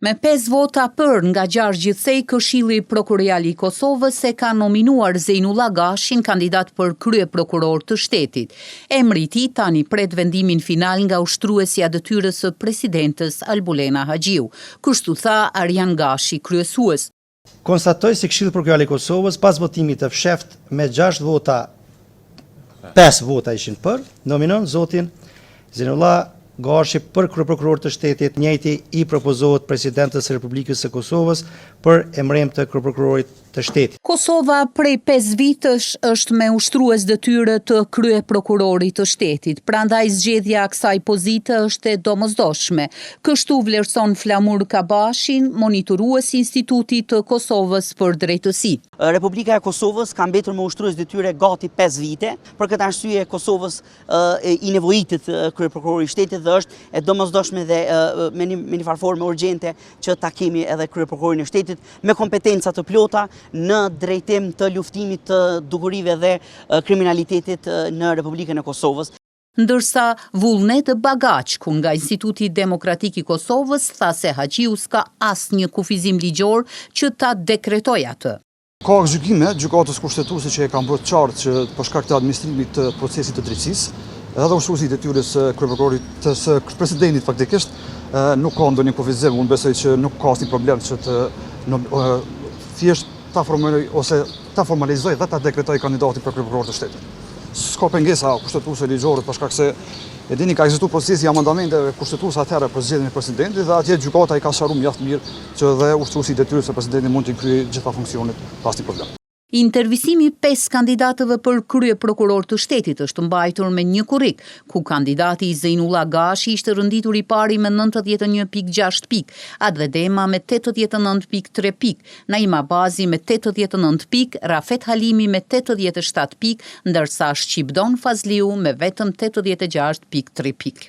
Me 5 vota për nga 6 gjithsej, Këshilli Prokurorial i Kosovës e ka nominuar Zejnullah Gashin kandidat për krye prokuror të shtetit. Emri i tij tani pret vendimin final nga ushtruesja detyrës së presidentes Albulena Haxhiu. Kështu tha Arjan Gashi, kryesues. Konstatoj se Këshilli Prokurorial i Kosovës pas votimit të fsheft me 6 vota, 5 vota ishin për, nominon zotin Zejnullah Gashi për kryeprokuror të shtetit, njëjti i propozohet presidentës së Republikës së Kosovës për emërim të kryeprokurorit të shtetit. Kosova prej 5 vitësh është me ushtrues detyrë të kryeprokurorit të shtetit, prandaj zgjedhja e kësaj pozite është e domosdoshme. Kështu vlerëson Flamur Kabashin, monitorues i Institutit të Kosovës për drejtësi. Republika e Kosovës ka mbetur me ushtrues detyre gati 5 vite, për këtë arsye Kosovës i nevojitet kryeprokurori i shtetit dhe është e domosdoshme dhe me një farë forme urgjente që ta kemi edhe kryeprokurorin e shtetit me kompetenca të plota në drejtim të luftimit të dukurive dhe kriminalitetit në Republikën e Kosovës. Ndërsa Vullnet Bagaqku nga Instituti Demokratik i Kosovës tha se Haxhiu s'ka asnjë kufizim ligjor që ta dekretoj atë. Ka gjykime gjykatës kushtetuese që e kanë bërë qartë që për shkak të administrimit të procesit të drejtësisë, edhe ushtruesi i detyrës kryeprokurorit së presidentit faktikisht nuk ka ndonjë kufizim. Unë besoj që nuk ka asnjë problem që të thjesht ta formuloj ose ta formalizoj dhe ta dekretoj kandidatin për kryeprokuror të shtetit. S'ka pengesa kushtetuese ligjore për shkak se e dini ka ekzistuar procesi i amendamenteve kushtetuese atëherë për zgjedhjen e presidentit dhe atje gjykata i ka sqaruar mjaft mirë që dhe ushtruesi i detyrës së presidentit mund të kryejë gjitha funksionet pa asnjë problem. Intervistimi 5 kandidatëve për krye prokuror të shtetit është mbajtur me një kurrik, ku kandidati Zejnullah Gashi ishte rënditur i pari me 91.6 pik, Advedema me 89.3 pik, Naima Bazi me 89 pik, Rafet Halimi me 87 pik, ndërsa Shqipdon Fazliu me vetëm 86.3 pik.